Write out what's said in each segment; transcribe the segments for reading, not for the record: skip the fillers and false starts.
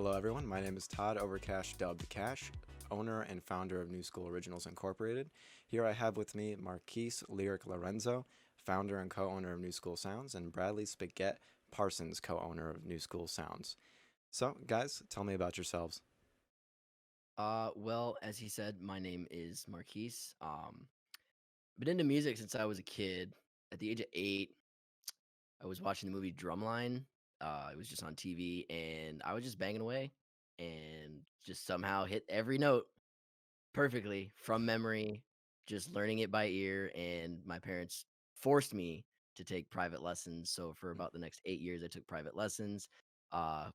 Hello, everyone. My name is Todd, Overcash dubbed Cash, owner and founder of New School Originals Incorporated. Here I have with me Marquis Lyric Lorenzo, founder and co-owner of New School Sounds, and Bradley Spaghett Parsons, co-owner of New School Sounds. So, guys, tell me about yourselves. Well, as he said, my name is Marquis. Been into music since I was a kid. At the age of 8, I was watching the movie Drumline. It was just on TV, and I was just banging away, and just somehow hit every note perfectly from memory, just learning it by ear. And my parents forced me to take private lessons. So for about the next 8 years, I took private lessons. Uh,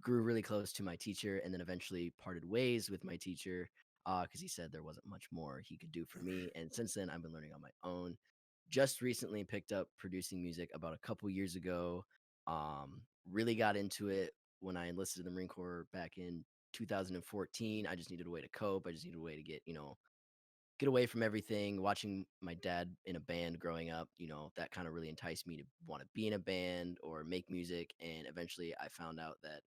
Grew really close to my teacher, and then eventually parted ways with my teacher because he said there wasn't much more he could do for me. And since then, I've been learning on my own. Just recently picked up producing music about a couple years ago. Really got into it when I enlisted in the Marine Corps back in 2014. I just needed a way to cope. I just needed a way to get away from everything. Watching my dad in a band growing up, that kind of really enticed me to want to be in a band or make music. And eventually, I found out that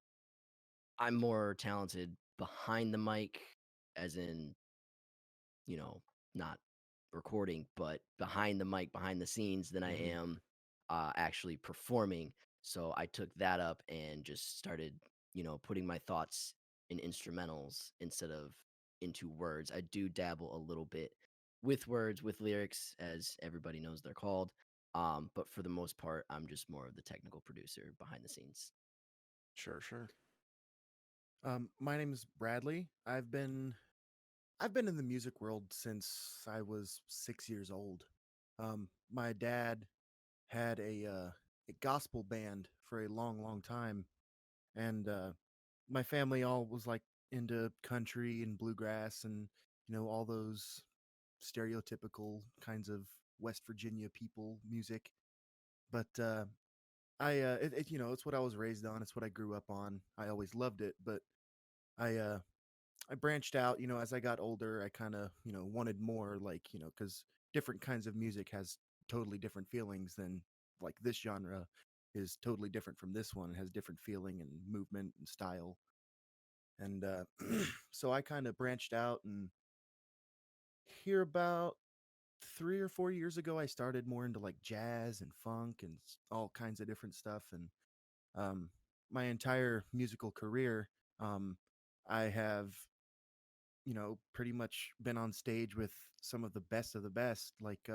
I'm more talented behind the mic, as in, you know, not recording, but behind the mic, behind the scenes, than I Mm-hmm. am actually performing. So I took that up and just started, putting my thoughts in instrumentals instead of into words. I do dabble a little bit with words, with lyrics, as everybody knows they're called. But for the most part, I'm just more of the technical producer behind the scenes. Sure, sure. My name is Bradley. I've been in the music world since I was 6 years old. My dad had a gospel band for a long, long time, and my family all was like into country and bluegrass and all those stereotypical kinds of West Virginia people music. But it's what I was raised on. It's what I grew up on. I always loved it, but I I branched out, as I got older. I kind of, wanted more, like, because different kinds of music has totally different feelings than like this genre is totally different from this one. It has different feeling and movement and style. And so I kind of branched out, and here about 3 or 4 years ago, I started more into like jazz and funk and all kinds of different stuff. And um, my entire musical career, um, I have pretty much been on stage with some of the best, like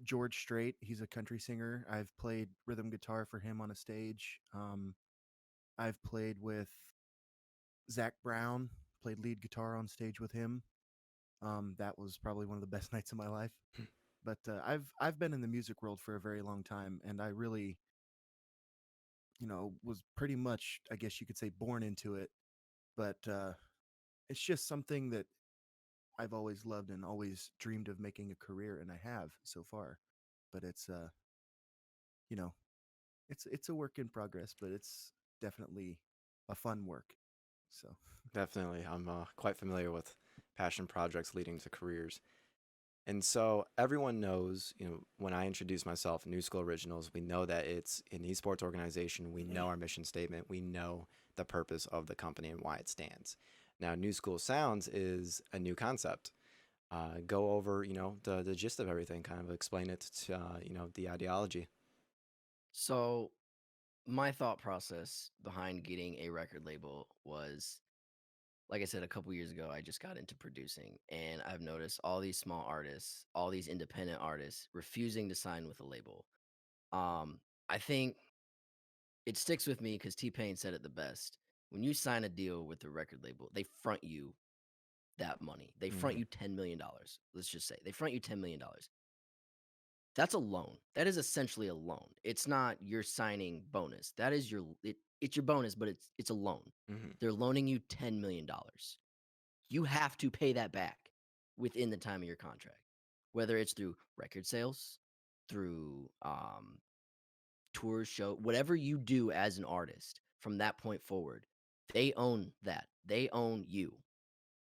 George Strait. He's a country singer. I've played rhythm guitar for him on a stage. I've played with Zach Brown, played lead guitar on stage with him. That was probably one of the best nights of my life. But I've been in the music world for a very long time, and I really, was pretty much, I guess you could say, born into it. But it's just something that I've always loved and always dreamed of making a career, and I have so far. But it's you know, it's a work in progress, but it's definitely a fun work. So Definitely. I'm quite familiar with passion projects leading to careers. And so everyone knows, when I introduce myself, New School Originals, we know that it's an esports organization. We know our mission statement. We know the purpose of the company and why it stands. Now, New School Sounds is a new concept. Go over, the gist of everything, kind of explain it to, the ideology. So my thought process behind getting a record label was, like I said, a couple years ago, I just got into producing, and I've noticed all these small artists, all these independent artists refusing to sign with a label. I think it sticks with me because T Pain said it the best. When you sign a deal with the record label, they front you that money. They front Hmm. you $10 million. Let's just say they front you $10 million. That's a loan. That is essentially a loan. It's not your signing bonus. That is it's your bonus, but it's a loan. Hmm. They're loaning you $10 million. You have to pay that back within the time of your contract, whether it's through record sales, through tours, show, whatever you do as an artist from that point forward. They own that. They own you.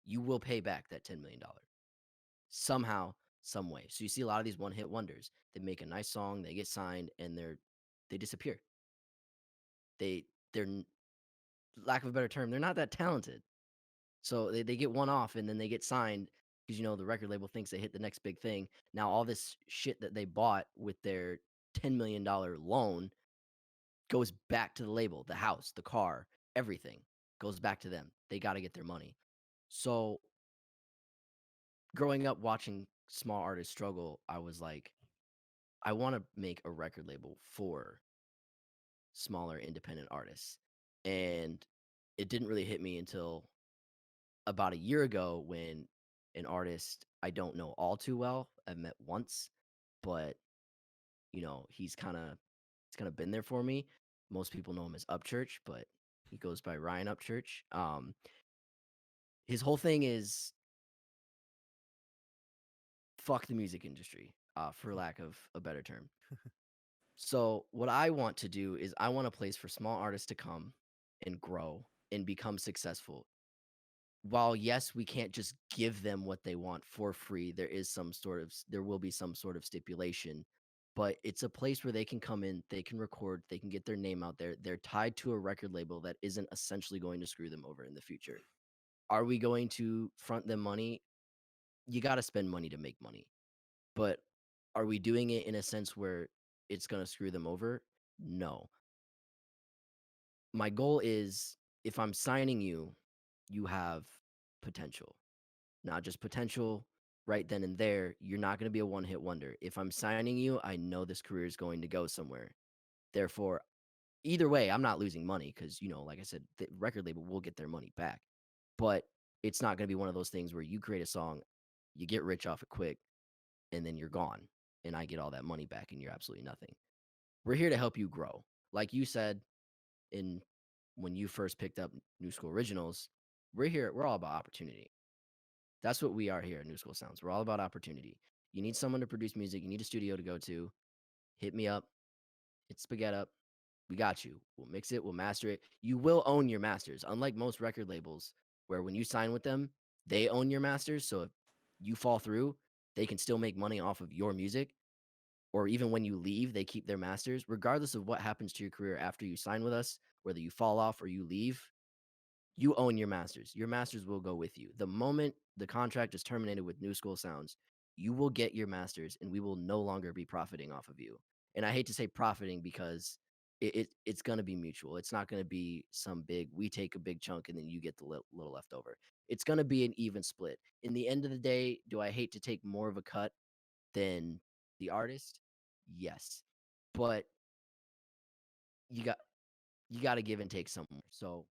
You will pay back that $10 million somehow, some way. So you see a lot of these one hit wonders. They make a nice song, they get signed, and they disappear. They they're lack of a better term, they're not that talented. So they get one off and then they get signed because the record label thinks they hit the next big thing. Now all this shit that they bought with their $10 million loan goes back to the label, the house, the car, everything goes back to them. They got to get their money. So growing up watching small artists struggle, I was like, I want to make a record label for smaller independent artists. And it didn't really hit me until about a year ago when an artist I don't know all too well, I've met once, but he's kind of been there for me. Most people know him as Upchurch, but he goes by Ryan Upchurch. His whole thing is fuck the music industry, for lack of a better term. So what I want to do is I want a place for small artists to come and grow and become successful. While yes, we can't just give them what they want for free, there will be some sort of stipulation, but it's a place where they can come in, they can record, they can get their name out there. They're tied to a record label that isn't essentially going to screw them over in the future. Are we going to front them money? You got to spend money to make money. But are we doing it in a sense where it's going to screw them over? No. My goal is, if I'm signing you, you have potential. Not just potential right then and there. You're not going to be a one-hit wonder. If I'm signing you, I know this career is going to go somewhere. Therefore, either way, I'm not losing money because, like I said, the record label will get their money back. But it's not going to be one of those things where you create a song, you get rich off it quick, and then you're gone, and I get all that money back, and you're absolutely nothing. We're here to help you grow. Like you said, in when you first picked up New School Originals, we're all about opportunity. That's what we are here at New School Sounds. We're all about opportunity. You need someone to produce music, you need a studio to go to, hit me up, hit Spaghett up. We got you. We'll mix it, we'll master it. You will own your masters. Unlike most record labels, where when you sign with them, they own your masters. So if you fall through, they can still make money off of your music. Or even when you leave, they keep their masters. Regardless of what happens to your career after you sign with us, whether you fall off or you leave, you own your masters. Your masters will go with you. The moment the contract is terminated with New School Sounds, you will get your masters and we will no longer be profiting off of you. And I hate to say profiting because it's going to be mutual. It's not going to be some big, we take a big chunk and then you get the little left over. It's going to be an even split. In the end of the day, do I hate to take more of a cut than the artist? Yes. But you got you got to give and take somewhere. So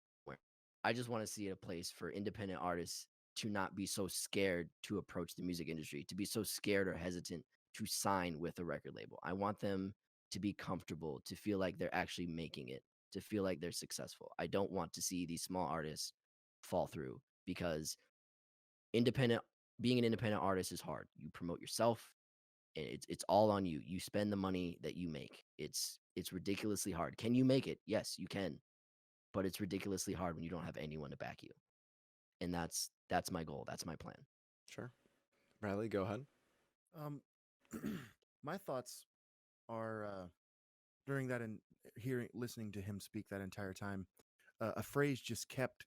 I just want to see a place for independent artists to not be so scared to approach the music industry, to be so scared or hesitant to sign with a record label. I want them to be comfortable, to feel like they're actually making it, to feel like they're successful. I don't want to see these small artists fall through because independent being an independent artist is hard. You promote yourself and it's all on you. You spend the money that you make. It's ridiculously hard. Can you make it? Yes, you can. But it's ridiculously hard when you don't have anyone to back you. And that's my goal. That's my plan. Sure. Bradley, go ahead. Um, my thoughts are during that and listening to him speak that entire time. A phrase just kept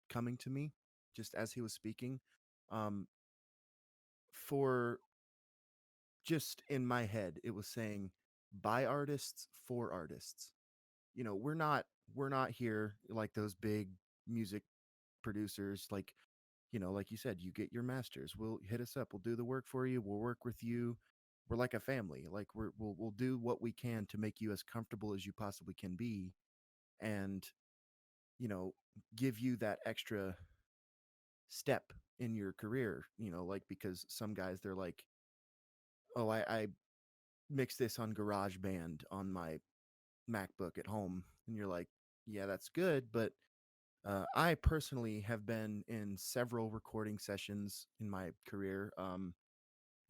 coming to me, just as he was speaking. Um, for just in my head, it was saying, "By artists for artists." We're not here like those big music producers. Like you said, you get your masters. We'll hit us up. We'll do the work for you. We'll work with you. We're like a family. Like we'll do what we can to make you as comfortable as you possibly can be, and you know give you that extra step in your career. Like because some guys they're like, oh, I mix this on GarageBand on my MacBook at home, and you're like, yeah, that's good, but I personally have been in several recording sessions in my career,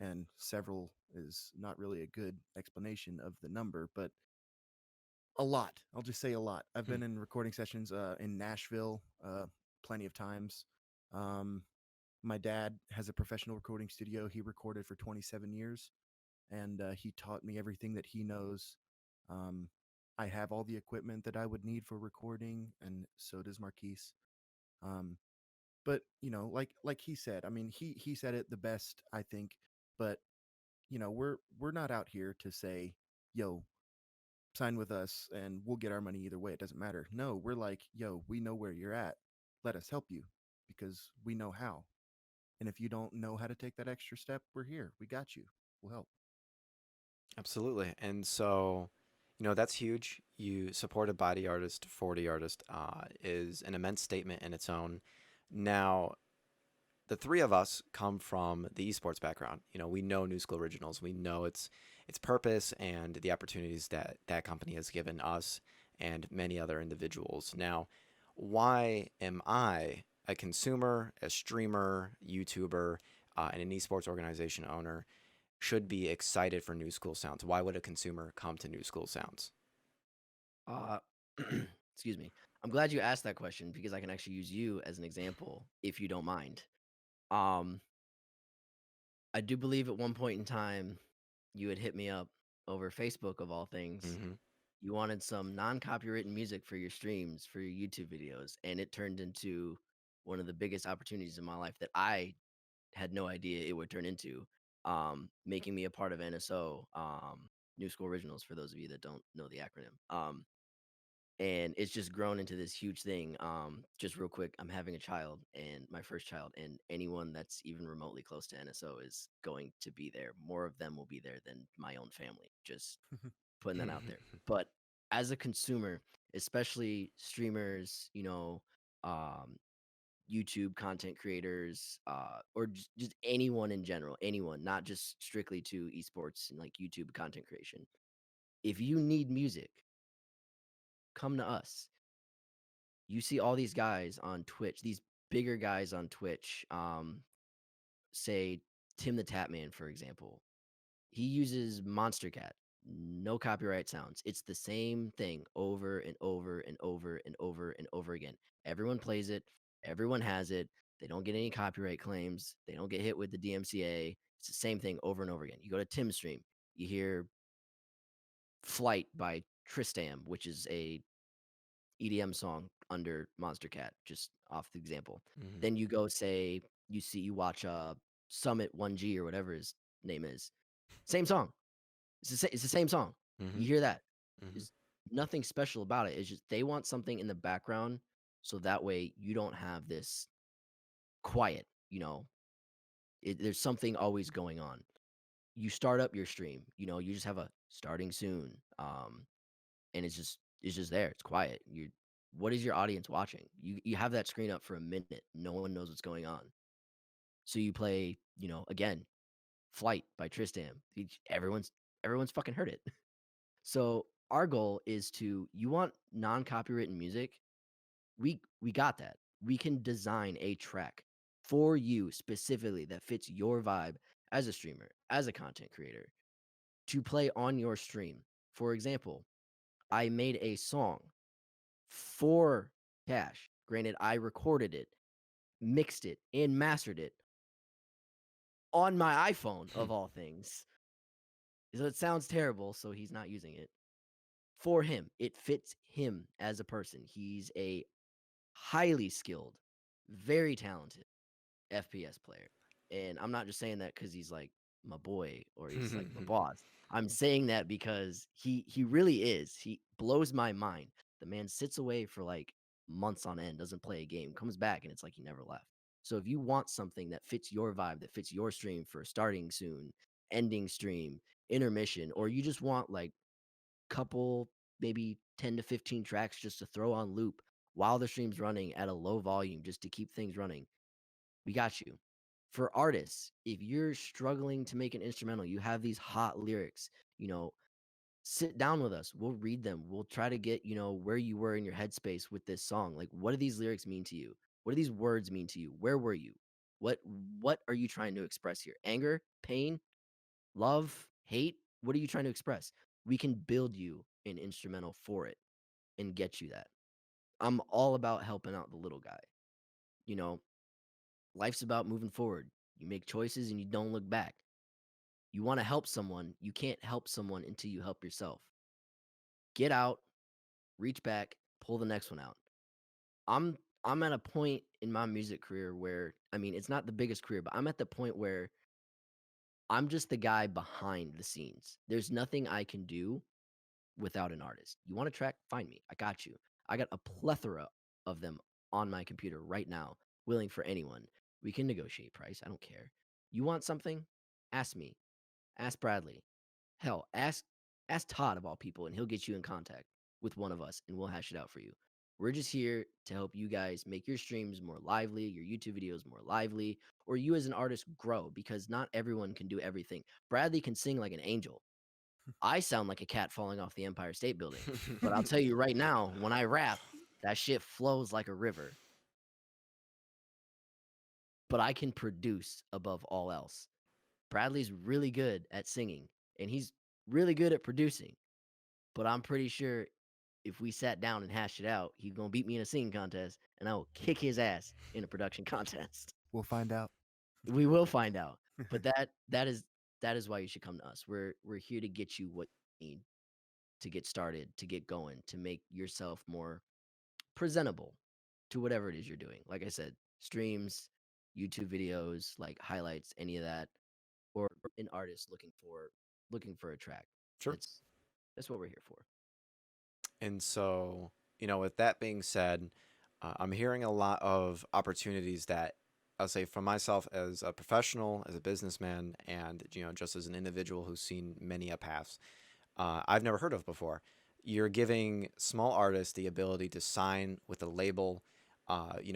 and several is not really a good explanation of the number, but a lot. I'll just say a lot. I've Hmm. been in recording sessions in Nashville plenty of times. Um, my dad has a professional recording studio. He recorded for 27 years, and he taught me everything that he knows. Um, I have all the equipment that I would need for recording, and so does Marquis. Um, but like he said, I mean, he said it the best, I think. But we're not out here to say, yo, sign with us and we'll get our money either way. It doesn't matter. No, we're like, yo, we know where you're at. Let us help you because we know how. And if you don't know how to take that extra step, we're here. We got you. We'll help. Absolutely. And so, that's huge. You support a body artist, 40 artist, is an immense statement in its own. Now, the three of us come from the esports background. We know New School Originals. We know its purpose and the opportunities that that company has given us and many other individuals. Now, why am I a consumer, a streamer, YouTuber, and an esports organization owner should be excited for New School Sounds? Why would a consumer come to New School Sounds? Uh, excuse me. I'm glad you asked that question because I can actually use you as an example, if you don't mind. Um, I do believe at one point in time you had hit me up over Facebook of all things. Mm-hmm. You wanted some non-copywritten music for your streams, for your YouTube videos, and it turned into one of the biggest opportunities in my life that I had no idea it would turn into. Making me a part of NSO, New School Originals, for those of you that don't know the acronym. And it's just grown into this huge thing. Just real quick, I'm having a child, and my first child, and anyone that's even remotely close to NSO is going to be there. More of them will be there than my own family. Just putting that out there. But as a consumer, especially streamers, um, YouTube content creators, or just anyone in general, anyone, not just strictly to esports and like YouTube content creation. If you need music, come to us. You see all these guys on Twitch, these bigger guys on Twitch, say Tim the Tatman, for example. He uses Monster Cat, no copyright sounds. It's the same thing over and over and over and over and over again. Everyone plays it, everyone has it. They don't get any copyright claims, they don't get hit with the DMCA. It's the same thing over and over again. You go to Tim's stream, you hear Flight by Tristam, which is a EDM song under Monster Cat, just off the example. Mm-hmm. Then you go say you watch Summit 1G or whatever his name is. Same song. It's the same song. Mm-hmm. You hear that? Mm-hmm. There's nothing special about it. It's just they want something in the background so that way you don't have this quiet, there's something always going on. You start up your stream, you just have a starting soon. And it's just there. It's quiet. What is your audience watching? You have that screen up for a minute. No one knows what's going on. So you play, again, Flight by Tristam. Everyone's fucking heard it. So our goal is you want non-copywritten music? We got that. We can design a track for you specifically that fits your vibe as a streamer, as a content creator, to play on your stream. For example, I made a song for Cash. Granted, I recorded it, mixed it, and mastered it on my iPhone, of all things. So it sounds terrible, so he's not using it. For him, it fits him as a person. He's a highly skilled, very talented FPS player. And I'm not just saying that because he's like my boy or he's like my boss. I'm saying that because he really is. He blows my mind. The man sits away for like months on end, doesn't play a game, comes back, and it's like he never left. So if you want something that fits your vibe, that fits your stream for starting soon, ending stream, intermission, or you just want like couple maybe 10 to 15 tracks just to throw on loop while the stream's running at a low volume just to keep things running, we got you. For artists, if you're struggling to make an instrumental, you have these hot lyrics, sit down with us. We'll read them. We'll try to get, where you were in your headspace with this song. Like, what do these lyrics mean to you? What do these words mean to you? Where were you? What are you trying to express here? Anger, pain, love, hate? What are you trying to express? We can build you an instrumental for it and get you that. I'm all about helping out the little guy. You know, life's about moving forward. You make choices and you don't look back. You want to help someone, you can't help someone until you help yourself. Get out, reach back, pull the next one out. I'm I'm at a point in my music career where I mean, it's not the biggest career, but I'm at the point where I'm just the guy behind the scenes. There's nothing I can do without an artist. You want a track? Find me. I got you. I got a plethora of them on my computer right now, willing for anyone. We can negotiate price. I don't care. You want something? Ask me. Ask Bradley. Hell, ask Todd of all people, and he'll get you in contact with one of us, and we'll hash it out for you. We're just here to help you guys make your streams more lively, your YouTube videos more lively, or you as an artist grow because not everyone can do everything. Bradley can sing like an angel. I sound like a cat falling off the Empire State Building. But I'll tell you right now, when I rap, that shit flows like a river. But I can produce above all else. Bradley's really good at singing, and he's really good at producing. But I'm pretty sure if we sat down and hashed it out, he's gonna beat me in a singing contest, and I will kick his ass in a production contest. We'll find out. We will find out. But that is why you should come to us. We're here to get you what you need to get started, to get going, to make yourself more presentable to whatever it is you're doing. Like I said, streams, YouTube videos, like highlights, any of that, or an artist looking for a track. Sure. That's what we're here for. And so, with that being said, I'm hearing a lot of opportunities that I'll say for myself as a professional, as a businessman, and just as an individual who's seen many a paths, I've never heard of before. You're giving small artists the ability to sign with a label,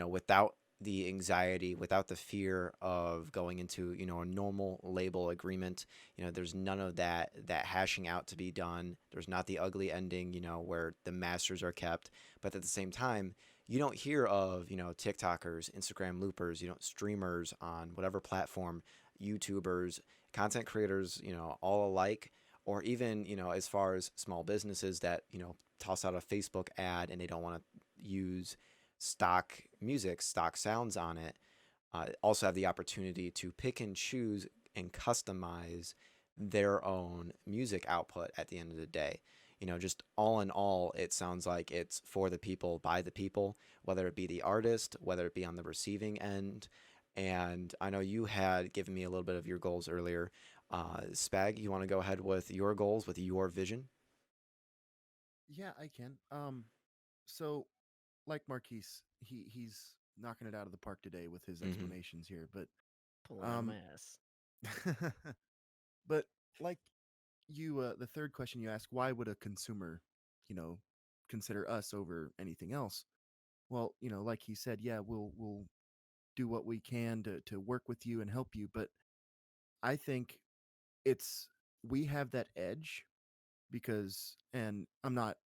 without the anxiety, without the fear of going into, a normal label agreement. There's none of that hashing out to be done. There's not the ugly ending, where the masters are kept. But at the same time, you don't hear of, TikTokers, Instagram loopers, streamers on whatever platform, YouTubers, content creators, all alike, or even as far as small businesses that toss out a Facebook ad and they don't want to use stock music, stock sounds on it, also have the opportunity to pick and choose and customize their own music output at the end of the day. Just all in all, it sounds like it's for the people, by the people, whether it be the artist, whether it be on the receiving end. And I know you had given me a little bit of your goals earlier. Spag, you want to go ahead with your goals, with your vision? Yeah, I can. So like Marquise, he's knocking it out of the park today with his Mm-hmm. explanations here. But Pulling out my um, ass. but like you, the third question you asked, why would a consumer, you know, consider us over anything else? Well, like he said, yeah, we'll do what we can to work with you and help you. But I think it's we have that edge because, and I'm not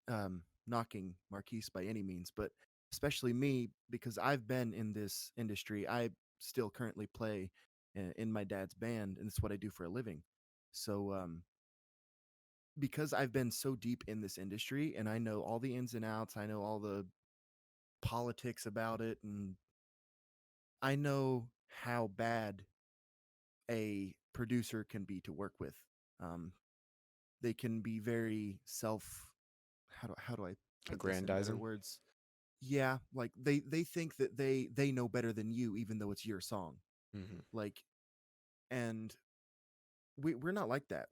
knocking Marquise by any means, but especially me because I've been in this industry. I still currently play in my dad's band, and it's what I do for a living. So, because I've been so deep in this industry and I know all the ins and outs, I know all the politics about it, and I know how bad a producer can be to work with. Um, they can be very self. How do I put this in better Aggrandizing. words? Yeah, like they think that they know better than you, even though it's your song. Mm-hmm. Like, and we're not like that.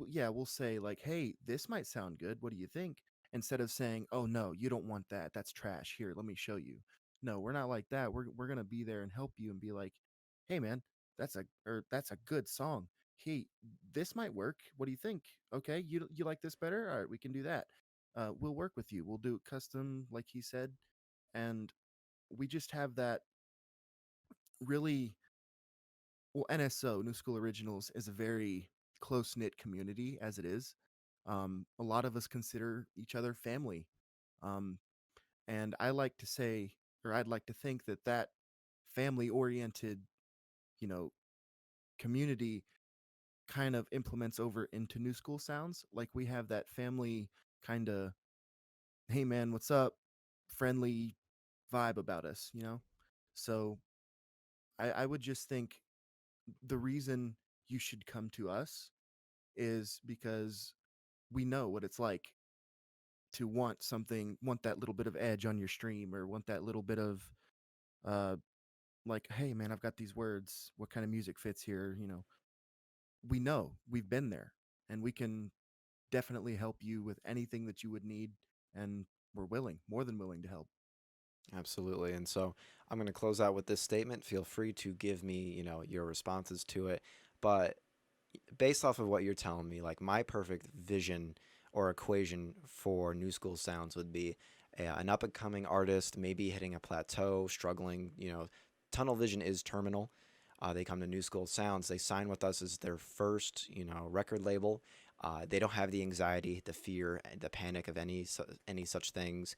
Yeah, we'll say like, hey, this might sound good. What do you think? Instead of saying, oh no, you don't want that. That's trash. Here, let me show you. No, we're not like that. We're gonna be there and help you and be like, hey man, that's a good song. Hey, this might work. What do you think? Okay, you like this better? All right, we can do that. We'll work with you. We'll do it custom, like he said, and we just have that really well. NSO, New School Originals, is a very close knit community as it is. A lot of us consider each other family, um, and I like to say, or I'd like to think that that family oriented, you know, community kind of implements over into New School sounds. Like we have that family kind of, hey man, what's up, friendly vibe about us. So I would just think the reason you should come to us is because we know what it's like to want something, want that little bit of edge on your stream, or want that little bit of uh like, hey man, I've got these words. What kind of music fits here? We know, we've been there, and we can definitely help you with anything that you would need, and we're willing, more than willing to help. Absolutely. And so I'm going to close out with this statement. Feel free to give me, your responses to it. But based off of what you're telling me, like my perfect vision or equation for new school sounds would be an up and coming artist, maybe hitting a plateau, struggling. Tunnel vision is terminal. They come to New School Sounds. They sign with us as their first, record label. They don't have the anxiety, the fear, and the panic of any such things.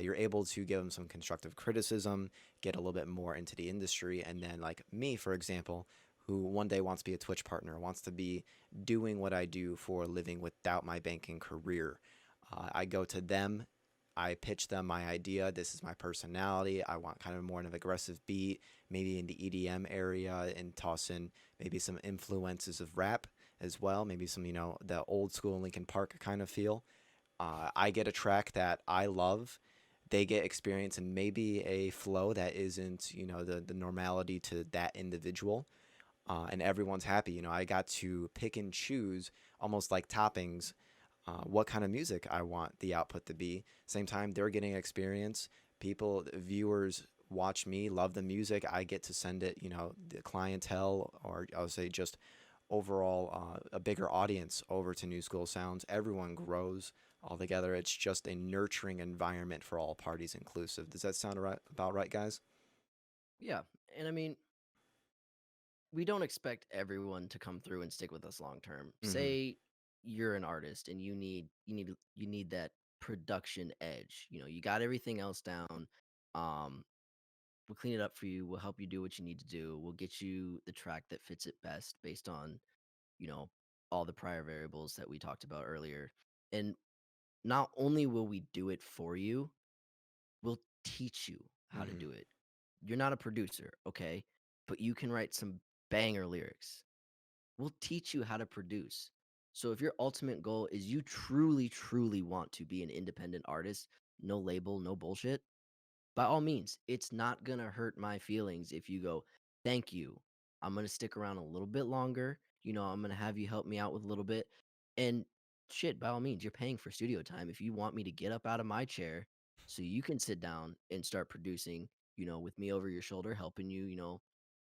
You're able to give them some constructive criticism, get a little bit more into the industry, and then like me, for example, who one day wants to be a Twitch partner, wants to be doing what I do for a living without my banking career. I go to them, I pitch them my idea. This is my personality. I want kind of more of an aggressive beat, maybe in the EDM area, and toss in maybe some influences of rap as well. Maybe some, the old school Linkin Park kind of feel. I get a track that I love. They get experience and maybe a flow that isn't, the normality to that individual. And everyone's happy. I got to pick and choose almost like toppings what kind of music I want the output to be. Same time, they're getting experience. People, viewers watch me, love the music. I get to send it, the clientele, or I would say just overall a bigger audience over to New School Sounds. Everyone grows all together. It's just a nurturing environment for all parties inclusive. Does that sound about right, guys? Yeah, and I mean, we don't expect everyone to come through and stick with us long term. Mm-hmm. Say you're an artist and you need that production edge. You got everything else down. Um, we'll clean it up for you. We'll help you do what you need to do. We'll get you the track that fits it best based on you know all the prior variables that we talked about earlier. And not only will we do it for you, we'll teach you how to Mm-hmm. do it. You're not a producer, okay? But you can write some banger lyrics. We'll teach you how to produce. So if your ultimate goal is you truly, truly want to be an independent artist, no label, no bullshit, by all means, it's not going to hurt my feelings if you go, thank you. I'm going to stick around a little bit longer. I'm going to have you help me out with a little bit. And shit, by all means, you're paying for studio time. If you want me to get up out of my chair so you can sit down and start producing, with me over your shoulder, helping you,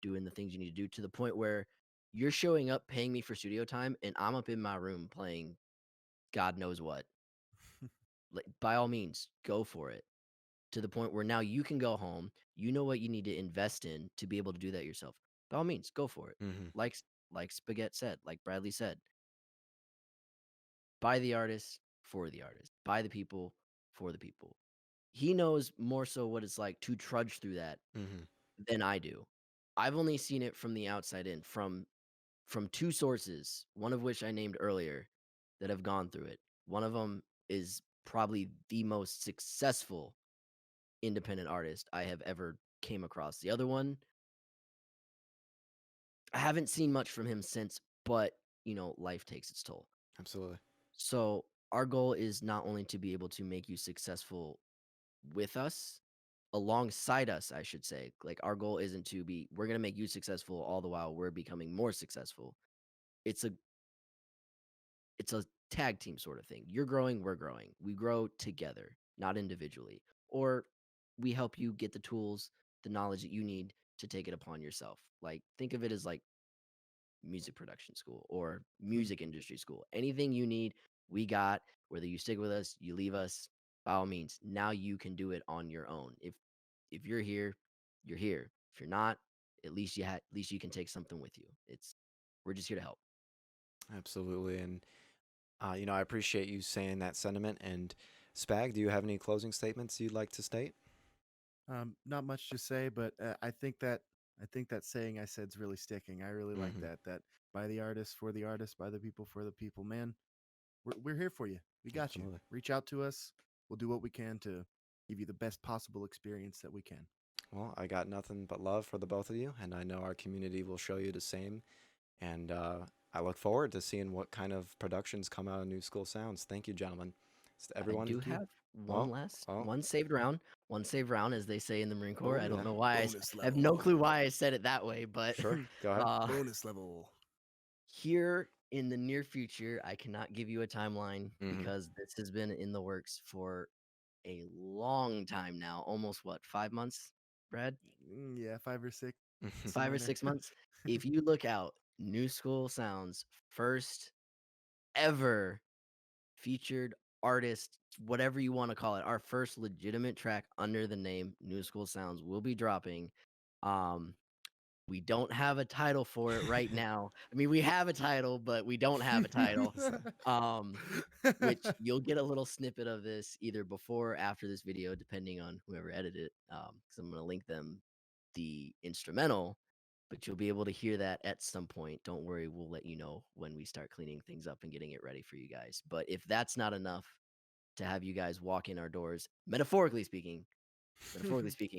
doing the things you need to do to the point where you're showing up, paying me for studio time, and I'm up in my room playing God knows what. Like, by all means, go for it to the point where now you can go home. You know what you need to invest in to be able to do that yourself. By all means, go for it. Mm-hmm. Like Spaghett said, like Bradley said, by the artist for the artist, by the people for the people. He knows more so what it's like to trudge through that Mm-hmm. than I do. I've only seen it from the outside in, from two sources, one of which I named earlier, that have gone through it. One of them is probably the most successful independent artist I have ever came across. The other one, I haven't seen much from him since, but life takes its toll. Absolutely. So our goal is not only to be able to make you successful with us, alongside us, I should say. Like our goal isn't to be we're gonna make you successful all the while we're becoming more successful. It's a it's a tag team sort of thing. You're growing, we're growing. We grow together, not individually. Or we help you get the tools, the knowledge that you need to take it upon yourself. Like think of it as like music production school or music industry school. Anything you need, we got. Whether you stick with us, you leave us, by all means. Now you can do it on your own. If you're here, you're here. If you're not, at least you can take something with you. We're just here to help. Absolutely. And I appreciate you saying that sentiment. And Spag, do you have any closing statements you'd like to state? Not much to say, but I think that saying I said is really sticking. I really like Mm-hmm. that. That by the artists, for the artists, by the people, for the people. Man, we're here for you. We got you. Absolutely. Reach out to us. We'll do what we can to give you the best possible experience that we can. Well, I got nothing but love for the both of you, and I know our community will show you the same. And I look forward to seeing what kind of productions come out of New School Sounds. Thank you, gentlemen. I Everyone. do have one Oh, last, oh, one save round, as they say in the Marine Corps. I oh, don't yeah. know why. Bonus I have no level. clue why I said it that way, but Sure. Go ahead. uh, Bonus level. here in the near future, I cannot give you a timeline Mhm. because this has been in the works for a long time now. Almost what, 5 months, Brad? Yeah, 5 or 6. Mhm. 5 or 6 months. If you look out, New School Sounds first ever featured artist, whatever you want to call it, our first legitimate track under the name New School Sounds will be dropping. Um, we don't have a title for it right now. I mean, we have a title, but we don't have a title. Um, which you'll get a little snippet of this either before or after this video, depending on whoever edited it. Because I'm gonna link them the instrumental, but you'll be able to hear that at some point. Don't worry, we'll let you know when we start cleaning things up and getting it ready for you guys. But if that's not enough to have you guys walk in our doors, metaphorically speaking,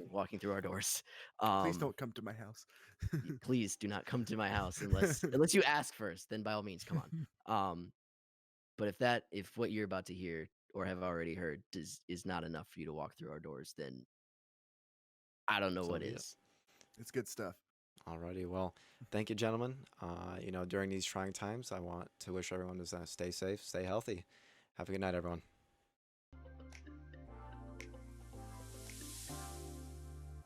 walking through our doors, Please um, don't come to my house. please do not come to my house unless you ask first. Then by all means, come on. But if what you're about to hear or have already heard is not enough for you to walk through our doors, then I don't know So what be it. is. It's good stuff. Alrighty. Well, thank you, gentlemen. During these trying times, I want to wish everyone to stay safe, stay healthy. Have a good night, everyone.